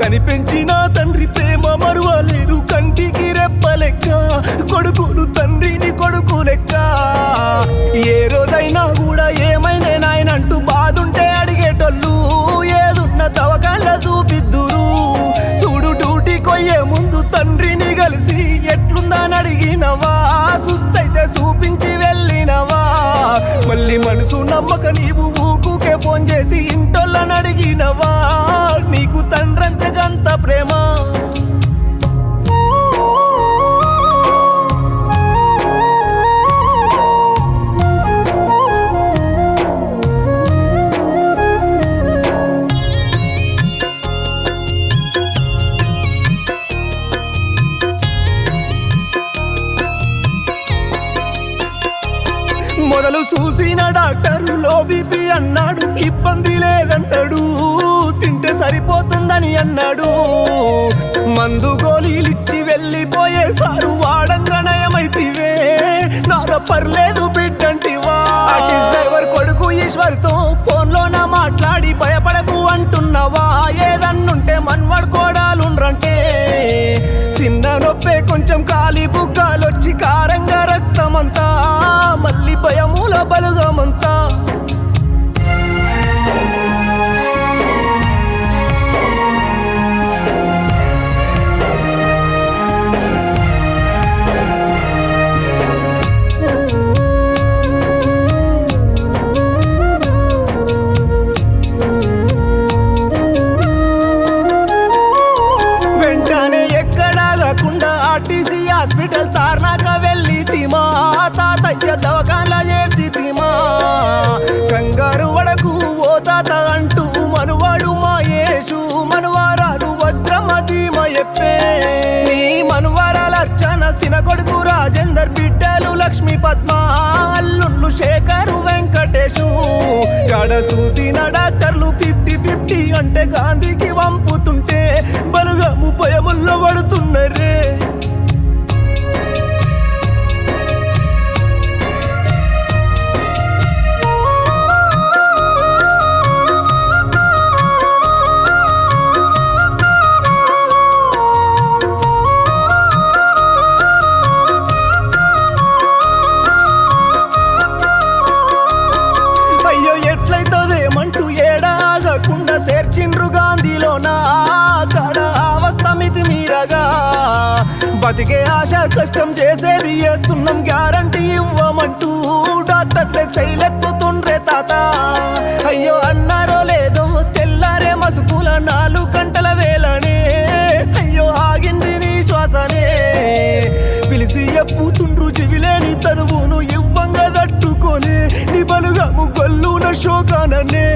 కనిపెంచిన తండ్రి ప్రేమ మరువలేరు కంటికి రెప్పలెక్క కొడుకులు తండ్రిని కొడుకు లెక్క ఏ రోజైనా కూడా ఏమైందే నాయనంటూ బాధుంటే అడిగేటోళ్ళు ఏదున్న తవకాళ్ళ చూపిద్దురు చూడు డ్యూటీ కొయ్యే ముందు తండ్రిని కలిసి ఎట్లుందని అడిగినవా సుస్తైతే చూపించి వెళ్ళినవా మళ్ళీ మనసు నమ్మక నీవు ఊకుకే ఫోన్ చేసి ఇంటోళ్ళని అడిగినవా నీకు తండ్రంటే గంత ప్రేమ మొదలు చూసిన డాక్టరు లో బీపీ అన్నాడు ఇబ్బంది లేదన్నాడు తింటే సరిపోతుందని అన్నాడు మందు గోళీలిచ్చి వెళ్ళిపోయే సారు వాడంగా నయమైతివే నాద పర్లేదు బిడ్డంటివా ఆర్టిస్ట్ డ్రైవర్ కొడుకు ఈశ్వర్తో ఫోన్లోన మాట్లాడి భయపడకు అంటున్నావా ఏదన్నుంటే మన్వడుకోడాలుండ్రంటే చిన్న నొప్పే కొంచెం కాలి బుగ్గాలొచ్చి కారంగా రక్తమంతా మళ్ళీ భయమూల బలుగమంతా ఆర్టీసీ హాస్పిటల్ తార్నాక వెళ్ళి తిమా తాతయ్య దవకాన్లా చేర్చి తిమా కంగారు వడకు ఓ తాత అంటూ మనువాడు మాయేషు మనువారాలు వజ్రమ్మ ధీమ చెప్పే నీ మనువారాల అర్చన సిన కొడుకు రాజేందర్ బిడ్డలు లక్ష్మీ పద్మ అల్లుళ్ళు శేఖరు వెంకటేశు కాడ చూసిన డాక్టర్లు 50-50 అంటే గాంధీకి వంపుతుంటే బలుగము భయముల్లో పడుతున్నరే ఎట్లయితోదేమంటూ ఏడాగకుండా చేర్చిండ్రు గాంధీలో నా కాడ అవస్థమితి మీరగా బతికే ఆశ కష్టం చేసేది చేస్తున్నాం గ్యారంటీ ఇవ్వమంటూ డాక్టర్లే శైలెత్తుతుండ్రే తాత అయ్యో అన్నారో లేదో తెల్లారే మసుకుల 4 గంటల వేళనే అయ్యో ఆగింది నీ శ్వాసనే పిలిచి ఎప్పుతుండ్రు చెవిలేని తనువును ఇవ్వంగా తట్టుకొని నీ బలుగము గొల్లున శోకాననే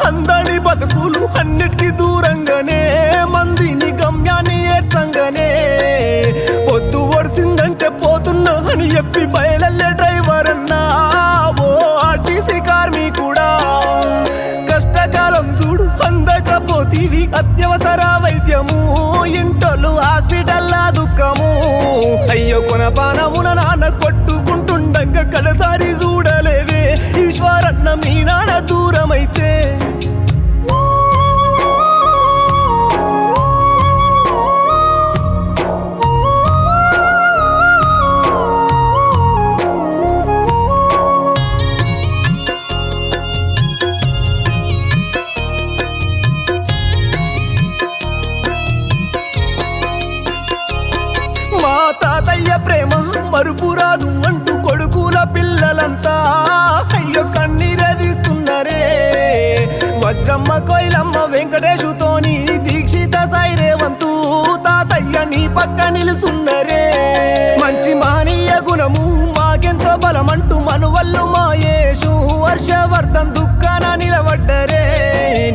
అందని బతుకులు అన్నిటికీ దూరంగానే మందిని గమ్యాన్ని ఏర్చంగానే పొద్దు ఒడిసిందంటే పోతున్నా అని చెప్పి బయలల్లే డ్రైవర్ అన్నా ఓ ఆర్టీసీ కార్మికుడా కష్టకాలం చూడు అందకపోతీవి అత్యవసర వైద్యము ఇంటోళ్ళు హాస్పిటల్లా దుఃఖము అయ్యో కొనపానమున నాన్న కొట్టుకుంటుండగా కడసారి చూడలేవే ఈశ్వరన్న మీ నాన్న దూరమైతే మా తాతయ్య ప్రేమ మరుపురాదు అంటూ కొడుకుల పిల్లలంతా అయ్యో కన్నీరదీస్తున్నారే వజ్రమ్మ కోయిలమ్మ వెంకటేశుతోని దీక్షిత సైరేవంతు తాతయ్య నీ పక్క నిలుసున్నరే మంచి మానీయ గుణము మాకెంతో బలమంటూ మనువల్లు మాయేషు వర్షవర్ధన్ దుఃఖాన నిలబడ్డరే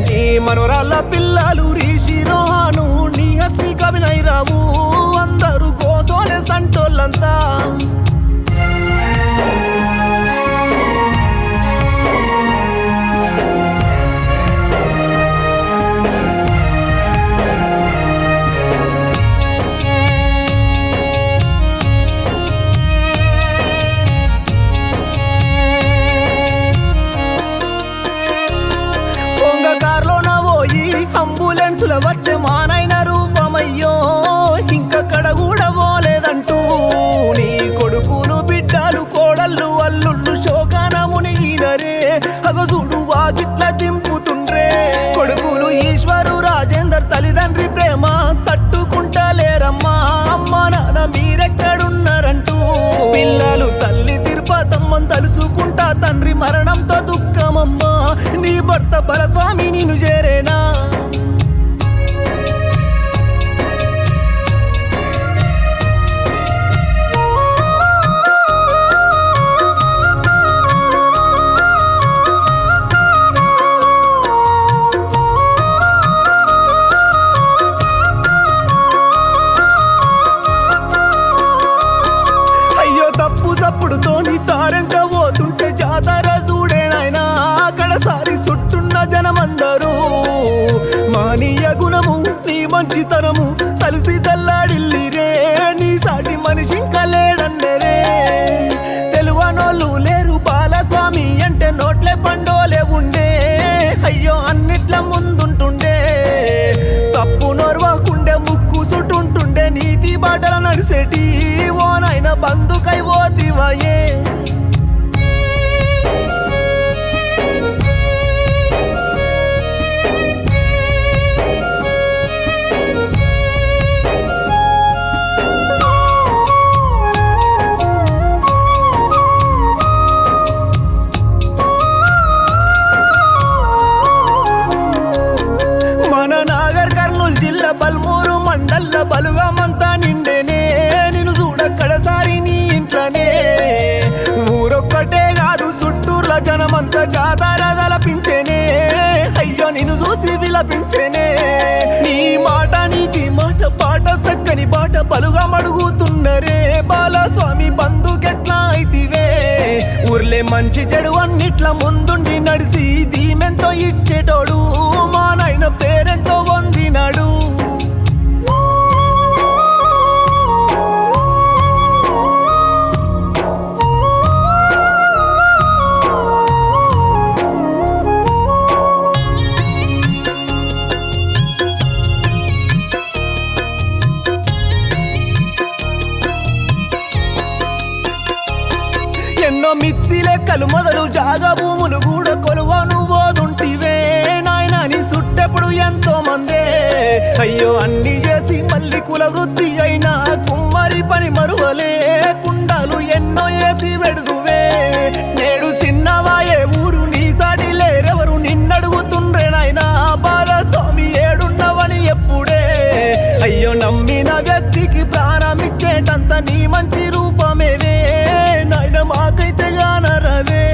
నీ మనోరాళ్ళ పిల్లలు రిషి రోహాను నీ హస్మిక వినయ్ రావు అందరూ కోసోలే సంటోళ్ళంతా నీ భర్త బలస్వామి నిన్ను చేరేనా? తప్పుడుతోని తారంట పోతుంటే జాతర చూడేనాయనా కడసారి చుట్టున్న జనమందరూ మానీయ గుణము నీ మంచితనము కలిసి దల్లాడిల్లిరే నీ సాటి మనిషి ఇంకా లేడన్నరే తెలువనోళ్ళు లేరు బాలస్వామి అంటే నోట్లే పండోలే ఉండే అయ్యో అన్నిట్ల ముందుంటుండే తప్పు నోర్వకుండే ముక్కు చుట్టుంటుండే నీతి బాటల నడిసేటి ఓనైన బందుకై ఓతివాయే మన నాగర్ కర్నూలు జిల్లా బల్మూరు మండల్ల బలుగామంతా నిండేనే నిన్ను చూడక్కడసారి నీ ఇంట్లోనే ఊరొక్కటే కాదు చుట్టూర్ల జనమంతా గాదారదలపించేనే అయ్యో నిన్ను చూసి విలపించేనే నీ మాట నీతి మాట పాట సక్కని బాట బలుగా మడుగుతున్నరే బాలస్వామి బంధుకెట్లా అయితివే ఊర్లే మంచి చెడు అన్నిట్ల ముందుండి నడిసి దీమెంతో ఇచ్చేటోడు మా నాయన పేరెంతో వందినాడు ఎన్నో మిత్తి లెక్కలు మొదలు జాగా భూములు కూడా కొలువను ఓదుంటివే నాయన నీ చుట్టెప్పుడు ఎంతో మందే అయ్యో అన్ని చేసి మళ్ళీ కుల వృత్తి అయినా కుమ్మరి పని మరువలే కుండాలు ఎన్నో వేసి వెడుదువే నేడు చిన్నవాయే ఊరు నీ సాటి లేరెవరు నిన్నడుగుతుండ్రే నాయనా బాలస్వామి ఏడున్నవని ఎప్పుడే అయ్యో నమ్మిన వ్యక్తికి ప్రాణమిచ్చేటంత నీ మంచి రూపమేవే నాయన మాకైతే గానరదే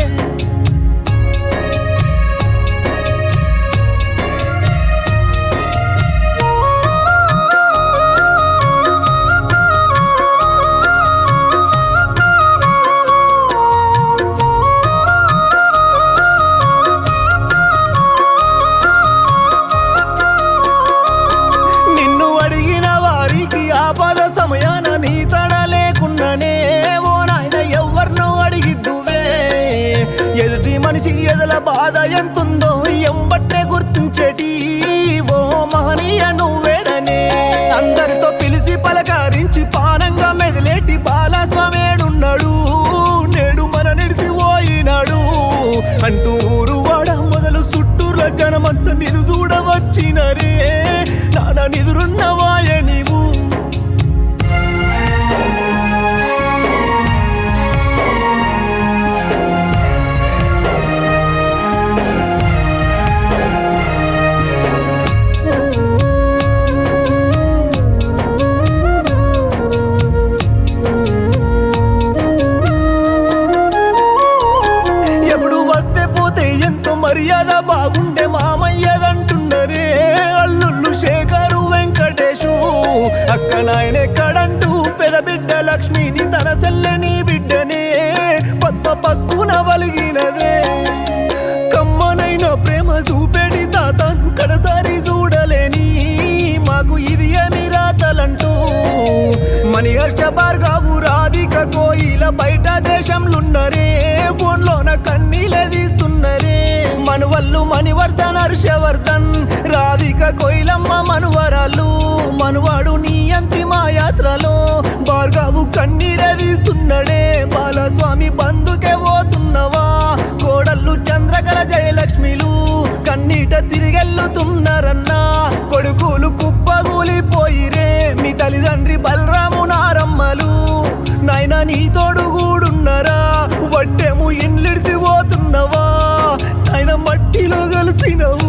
నిన్ను అడిగిన వారికి ఆపద సమయాన నీ తడ లేకున్ననే ఓ నాయన ఎవ్వర్నో అడిగిద్దువే ఎదుటి మనిషి ఎదల బాధ ఎంతుందో ఎంబట్టే గుర్తించేటి ఓ మహనీయ నువ్వేడనే అందరితో పిలిచి పలకరించి పానంగా మెదిలేటి బాలస్వామేడున్నాడు నేడు మన నిడిసి పోయినాడు అంటూ ఊరు వాడ మొదలు చుట్టూర్ల జనమంతా నిన్ను చూడవచ్చినరే నాన్న నిదురున్నవాయే నీవు ఎప్పుడు వస్తే పోతే ఎంతో మర్యాద బాగుండే మామయ్యదంటున్నరే అల్లుళ్ళు శేఖరు వెంకటేశు అక్క నాయనెక్కడంటూ పెదబిడ్డ లక్ష్మిని తన సెల్లని బిడ్డనే పద్మ పక్కున వలిగినదే కమ్మనైన ప్రేమ చూపెడి తాతను కడసారి చూడలేని మాకు ఇది ఏమి రాతలంటూ మణిహర్ష భార్గవు రాధిక కోయిల బయట దేశంలున్నరే ఫోన్లోన కన్నీలే తీస్తున్నరే మనువల్లు మణివర్ధన్ హర్షవర్ధన్ రాధిక కోయిలమ్మ మనువరాలు మనువాడు నీ అంతిమ యాత్రలో భార్గవు కన్నీరే తీస్తున్నడే బాలస్వామి బంధుకే పోతున్నవా కోడళ్ళు చంద్రకళ జయలక్ష్మిలు కన్నీట తిరిగెళ్ళుతున్నారన్నా కొడుకులు కుప్పగూలిపోయిరే మీ తల్లిదండ్రి బలరాము నారమ్మలు నాయన నీ తోడుగూడున్నరా వడ్డెము ఇండ్లిడిసి పోతున్నవా ఆయన మట్టిలో చూసినవు